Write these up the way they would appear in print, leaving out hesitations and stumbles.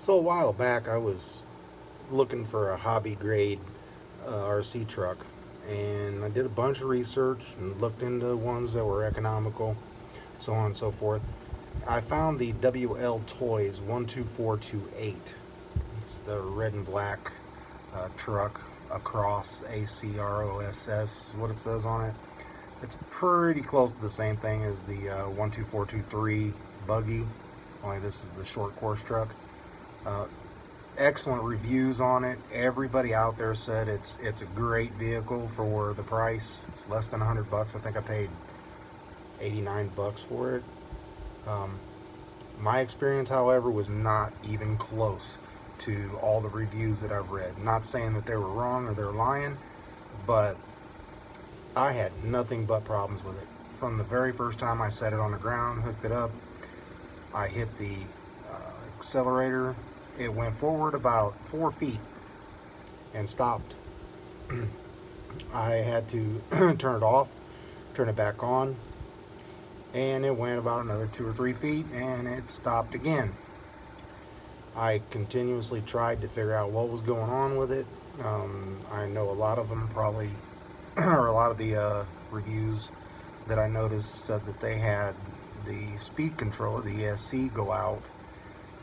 So a while back, I was looking for a hobby grade RC truck, and I did a bunch of research and looked into ones that were economical, so on and so forth. I found the WL Toys 12428. It's the red and black truck across ACROSS, is what it says on it. It's pretty close to the same thing as the 12423 buggy, only this is the short course truck. Excellent reviews on it. Everybody out there said it's a great vehicle for the price. It's less than $100. I think I paid 89 bucks for it. My experience, however, was not even close to all the reviews that I've read. Not saying that they were wrong or they're lying, but I had nothing but problems with it. From the very first time I set it on the ground, hooked it up, I hit the accelerator. It went forward about 4 feet and stopped. I had to turn it off, turn it back on, and it went about another 2 or 3 feet and it stopped again. I continuously tried to figure out what was going on with it. I know a lot of them probably, or a lot of the reviews that I noticed said that they had the speed controller, the ESC, go out.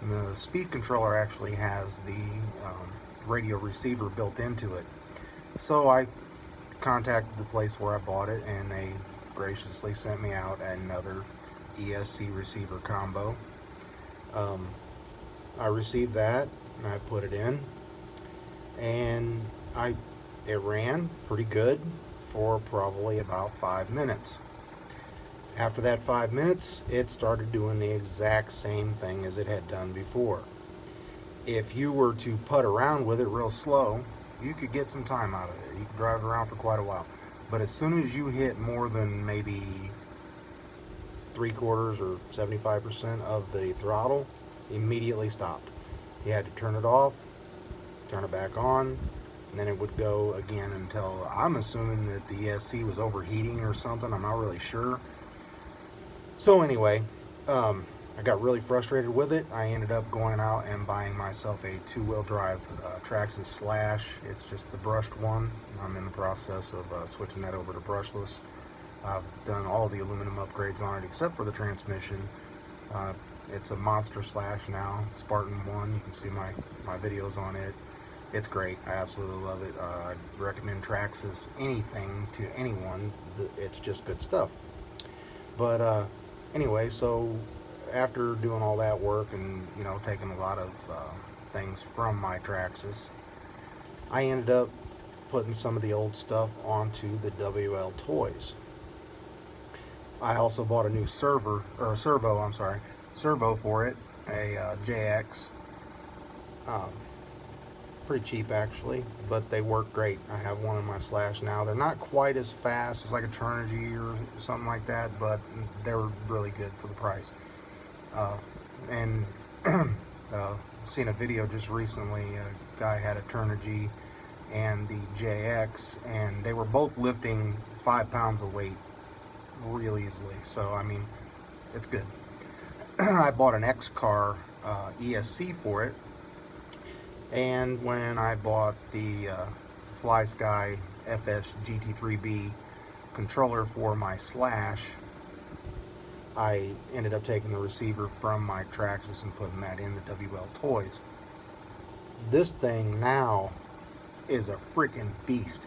And the speed controller actually has the radio receiver built into it. So I contacted the place where I bought it, and they graciously sent me out another ESC receiver combo. I received that and I put it in, and it ran pretty good for probably about 5 minutes. After that 5 minutes, it started doing the exact same thing as it had done before. If you were to putt around with it real slow, you could get some time out of it. You could drive it around for quite a while. But as soon as you hit more than maybe 3/4 or 75% of the throttle, immediately stopped. You had to turn it off, turn it back on, and then it would go again until, I'm assuming that the ESC was overheating or something. I'm not really sure. So anyway, I got really frustrated with it. I ended up going out and buying myself a 2-wheel drive traxxas Slash. It's just the brushed one. I'm in the process of switching that over to brushless. I've done all the aluminum upgrades on it except for the transmission. It's a monster Slash now, Spartan 1. You can see my videos on it. It's great. I absolutely love it. I'd recommend traxxas anything to anyone. It's just good stuff. But anyway, so after doing all that work and, you know, taking a lot of things from my traxxas, I ended up putting some of the old stuff onto the WL Toys. I also bought a new servo for it, a JX. Pretty cheap actually, but they work great. I have one in my Slash now. They're not quite as fast as like a Turnigy or something like that, but they're really good for the price. Seen a video just recently. A guy had a Turnigy and the JX, and they were both lifting 5 pounds of weight real easily. So I mean, it's good. I bought an X-Car ESC for it. And when I bought the FlySky FS GT3B controller for my Slash, I ended up taking the receiver from my traxxas and putting that in the WL Toys. This thing now is a freaking beast.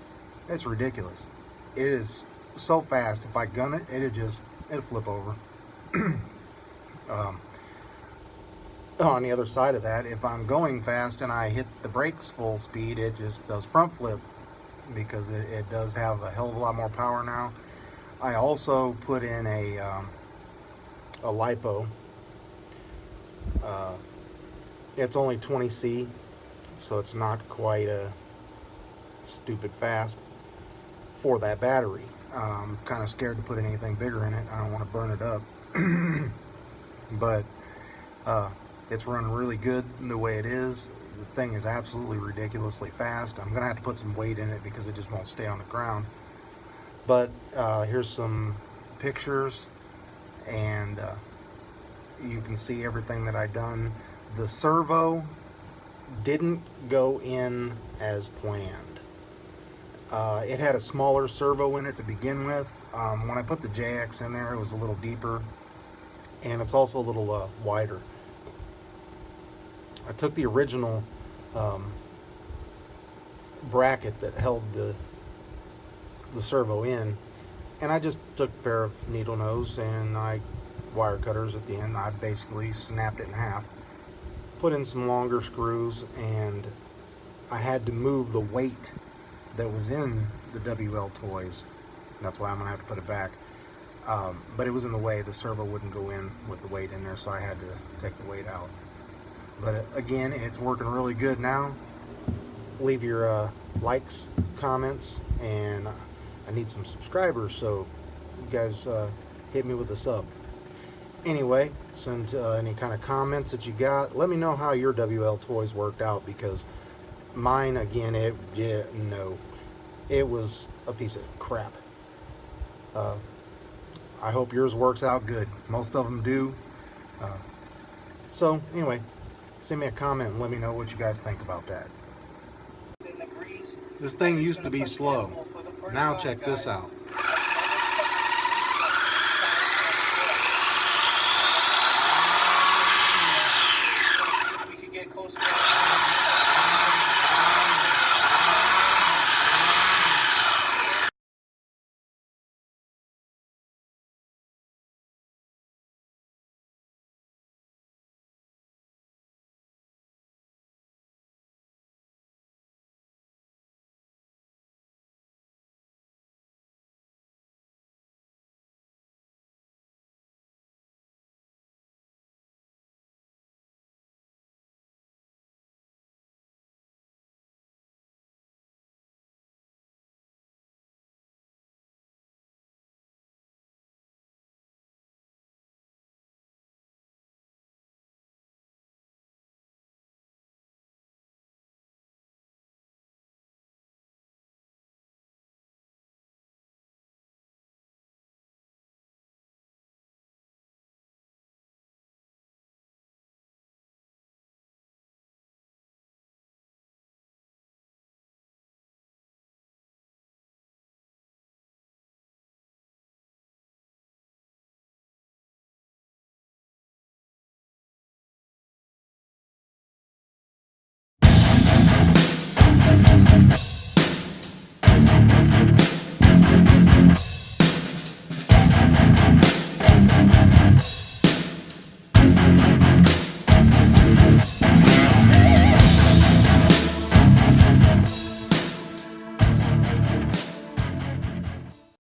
It's ridiculous. It is so fast. If I gun it, it'll flip over. On the other side of that, if I'm going fast and I hit the brakes full speed, it just does front flip, because it does have a hell of a lot more power now. I also put in a LiPo. It's only 20C, so it's not quite a stupid fast for that battery. I'm kind of scared to put anything bigger in it. I don't want to burn it up. But it's running really good the way it is. The thing is absolutely ridiculously fast. I'm gonna have to put some weight in it because it just won't stay on the ground. But here's some pictures, and you can see everything that I've done. The servo didn't go in as planned. It had a smaller servo in it to begin with. When I put the JX in there, it was a little deeper, and it's also a little wider. I took the original bracket that held the servo in, and I just took a pair of needle nose and wire cutters at the end. I basically snapped it in half, put in some longer screws, and I had to move the weight that was in the WL toys. That's why I'm gonna have to put it back. But it was in the way. The servo wouldn't go in with the weight in there, so I had to take the weight out. But again, it's working really good now. Leave your likes, comments, and I need some subscribers, so you guys hit me with a sub. Anyway, send any kind of comments that you got. Let me know how your WL toys worked out, because mine, again, it was a piece of crap. I hope yours works out good. Most of them do. So anyway, send me a comment and let me know what you guys think about that. This thing used to be slow. Now check this out.